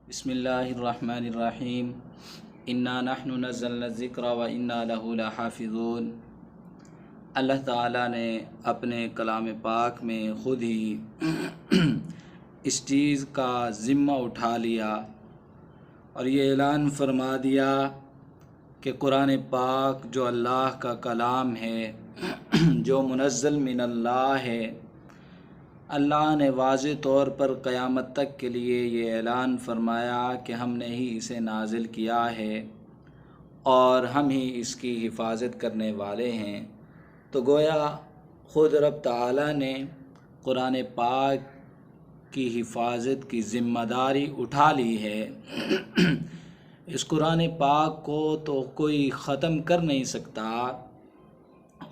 بسم اللہ الرحمن الرحیم انا نحن نزلنا الذکر و انا لہ لحافظون۔ اللہ تعالیٰ نے اپنے کلام پاک میں خود ہی اس چیز کا ذمہ اٹھا لیا اور یہ اعلان فرما دیا کہ قرآن پاک جو اللہ کا کلام ہے، جو منزل من اللہ ہے، اللہ نے واضح طور پر قیامت تک کے لیے یہ اعلان فرمایا کہ ہم نے ہی اسے نازل کیا ہے اور ہم ہی اس کی حفاظت کرنے والے ہیں۔ تو گویا خود رب تعالیٰ نے قرآن پاک کی حفاظت کی ذمہ داری اٹھا لی ہے۔ اس قرآن پاک کو تو کوئی ختم کر نہیں سکتا،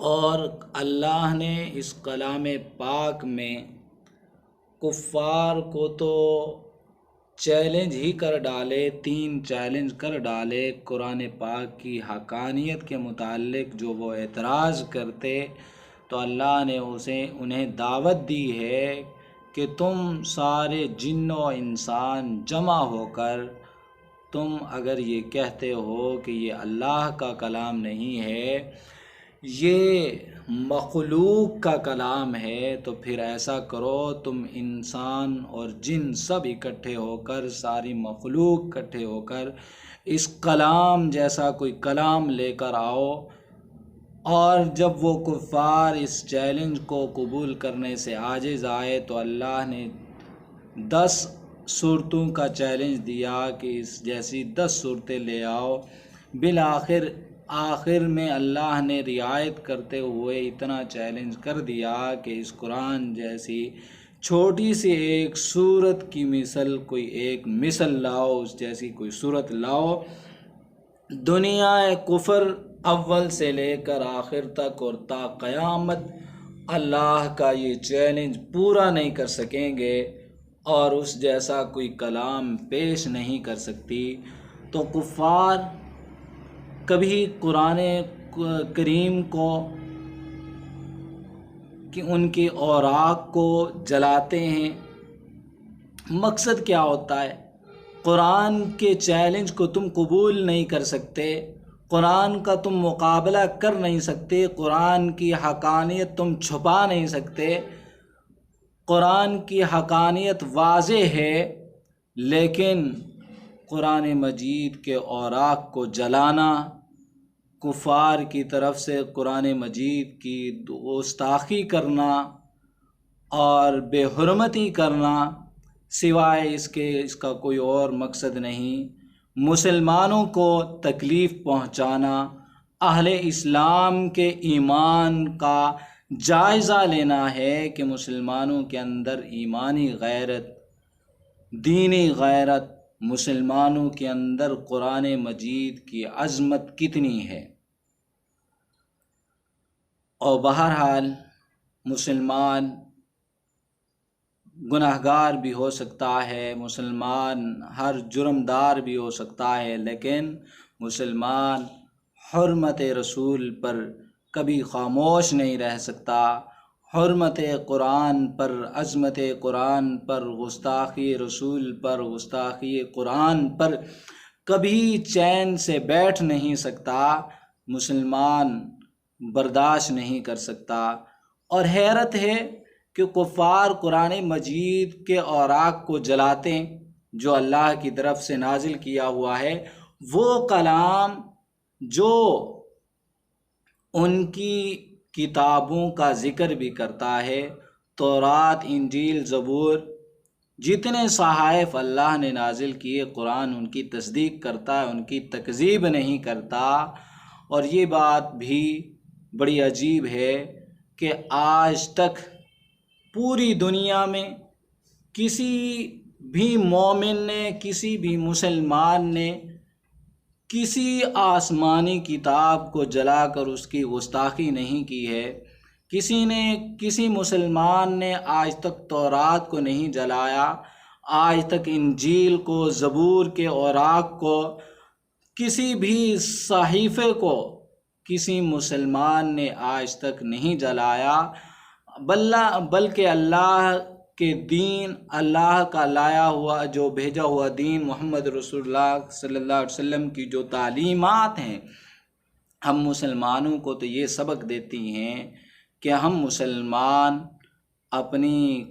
اور اللہ نے اس کلام پاک میں کفار کو تو چیلنج ہی کر ڈالے، 3 چیلنج کر ڈالے قرآن پاک کی حقانیت کے متعلق۔ جو وہ اعتراض کرتے تو اللہ نے انہیں دعوت دی ہے کہ تم سارے جن و انسان جمع ہو کر تم اگر یہ کہتے ہو کہ یہ اللہ کا کلام نہیں ہے، یہ مخلوق کا کلام ہے، تو پھر ایسا کرو، تم انسان اور جن سب اکٹھے ہو کر، ساری مخلوق اکٹھے ہو کر اس کلام جیسا کوئی کلام لے کر آؤ۔ اور جب وہ کفار اس چیلنج کو قبول کرنے سے عاجز آئے تو اللہ نے 10 صورتوں کا چیلنج دیا کہ اس جیسی 10 صورتیں لے آؤ۔ آخر میں اللہ نے رعایت کرتے ہوئے اتنا چیلنج کر دیا کہ اس قرآن جیسی چھوٹی سی ایک صورت کی مثل، کوئی ایک مثل لاؤ، اس جیسی کوئی صورت لاؤ۔ دنیا کفر اول سے لے کر آخر تک اور تا قیامت اللہ کا یہ چیلنج پورا نہیں کر سکیں گے اور اس جیسا کوئی کلام پیش نہیں کر سکتی۔ تو کفار کبھی قرآن کریم کو کہ ان کی اوراق کو جلاتے ہیں۔ مقصد کیا ہوتا ہے؟ قرآن کے چیلنج کو تم قبول نہیں کر سکتے، قرآن کا تم مقابلہ کر نہیں سکتے، قرآن کی حقانیت تم چھپا نہیں سکتے۔ قرآن کی حقانیت واضح ہے، لیکن قرآن مجید کے اوراق کو جلانا، کفار کی طرف سے قرآن مجید کی گستاخی کرنا اور بے حرمتی کرنا، سوائے اس کا کوئی اور مقصد نہیں۔ مسلمانوں کو تکلیف پہنچانا، اہل اسلام کے ایمان کا جائزہ لینا ہے کہ مسلمانوں کے اندر ایمانی غیرت، دینی غیرت، مسلمانوں کے اندر قرآن مجید کی عظمت کتنی ہے۔ اور بہرحال مسلمان گناہگار بھی ہو سکتا ہے، مسلمان ہر جرمدار بھی ہو سکتا ہے، لیکن مسلمان حرمت رسول پر کبھی خاموش نہیں رہ سکتا، حرمت قرآن پر، عظمت قرآن پر، گستاخی رسول پر، گستاخی قرآن پر کبھی چین سے بیٹھ نہیں سکتا، مسلمان برداشت نہیں کر سکتا۔ اور حیرت ہے کہ کفار قرآن مجید کے اوراق کو جلاتے ہیں جو اللہ کی طرف سے نازل کیا ہوا ہے، وہ کلام جو ان کی کتابوں کا ذکر بھی کرتا ہے، تورات، انجیل، زبور، جتنے صحائف اللہ نے نازل کیے، قرآن ان کی تصدیق کرتا ہے، ان کی تکذیب نہیں کرتا۔ اور یہ بات بھی بڑی عجیب ہے کہ آج تک پوری دنیا میں کسی بھی مومن نے، کسی بھی مسلمان نے کسی آسمانی کتاب کو جلا کر اس کی گستاخی نہیں کی ہے۔ کسی مسلمان نے آج تک تورات کو نہیں جلایا، آج تک انجیل کو، زبور کے اوراق کو، کسی بھی صحیفے کو کسی مسلمان نے آج تک نہیں جلایا، بلکہ اللہ کہ دین اللہ کا لایا ہوا جو بھیجا ہوا دین محمد رسول اللہ صلی اللہ علیہ وسلم کی جو تعلیمات ہیں، ہم مسلمانوں کو تو یہ سبق دیتی ہیں کہ ہم مسلمان اپنی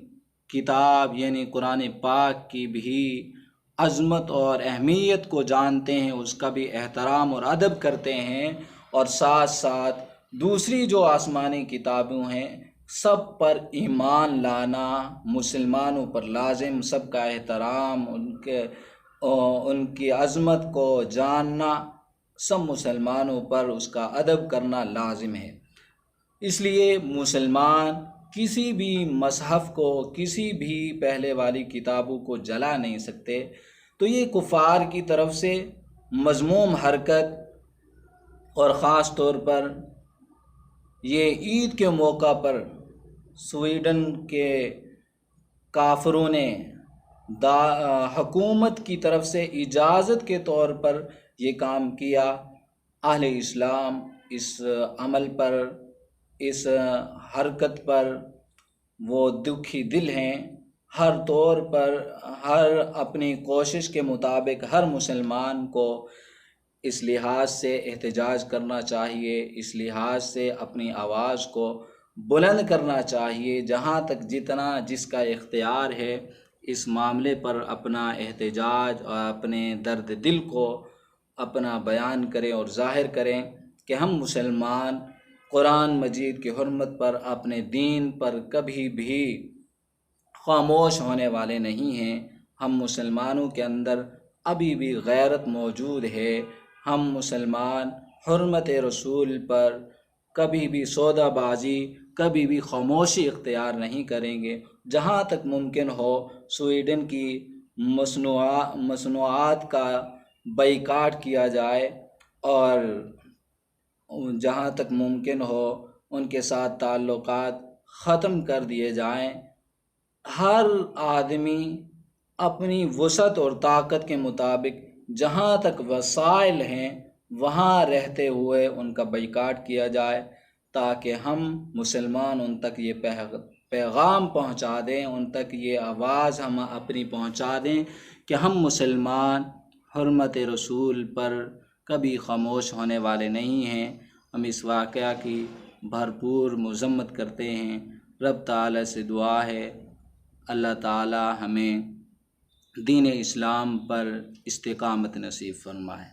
کتاب یعنی قرآن پاک کی بھی عظمت اور اہمیت کو جانتے ہیں، اس کا بھی احترام اور ادب کرتے ہیں، اور ساتھ ساتھ دوسری جو آسمانی کتابیں ہیں سب پر ایمان لانا مسلمانوں پر لازم، سب کا احترام، ان کی عظمت کو جاننا سب مسلمانوں پر اس کا ادب کرنا لازم ہے۔ اس لیے مسلمان کسی بھی مصحف کو، کسی بھی پہلے والی کتابوں کو جلا نہیں سکتے۔ تو یہ کفار کی طرف سے مذموم حرکت، اور خاص طور پر یہ عید کے موقع پر سویڈن کے کافروں نے حکومت کی طرف سے اجازت کے طور پر یہ کام کیا۔ اہل اسلام اس عمل پر، اس حرکت پر وہ دکھی دل ہیں۔ ہر طور پر، ہر اپنی کوشش کے مطابق ہر مسلمان کو اس لحاظ سے احتجاج کرنا چاہیے، اس لحاظ سے اپنی آواز کو بلند کرنا چاہیے، جہاں تک جتنا جس کا اختیار ہے اس معاملے پر اپنا احتجاج اور اپنے درد دل کو اپنا بیان کریں اور ظاہر کریں کہ ہم مسلمان قرآن مجید کی حرمت پر، اپنے دین پر کبھی بھی خاموش ہونے والے نہیں ہیں۔ ہم مسلمانوں کے اندر ابھی بھی غیرت موجود ہے۔ ہم مسلمان حرمت رسول پر کبھی بھی سودا بازی، کبھی بھی خاموشی اختیار نہیں کریں گے۔ جہاں تک ممکن ہو سویڈن کی مصنوعات کا بائیکاٹ کیا جائے، اور جہاں تک ممکن ہو ان کے ساتھ تعلقات ختم کر دیے جائیں۔ ہر آدمی اپنی وسعت اور طاقت کے مطابق جہاں تک وسائل ہیں وہاں رہتے ہوئے ان کا بائیکاٹ کیا جائے، تاکہ ہم مسلمان ان تک یہ پیغام پہنچا دیں، ان تک یہ آواز ہم اپنی پہنچا دیں کہ ہم مسلمان حرمت رسول پر کبھی خاموش ہونے والے نہیں ہیں۔ ہم اس واقعہ کی بھرپور مذمت کرتے ہیں۔ رب تعالیٰ سے دعا ہے اللہ تعالیٰ ہمیں دین اسلام پر استقامت نصیب فرمائے۔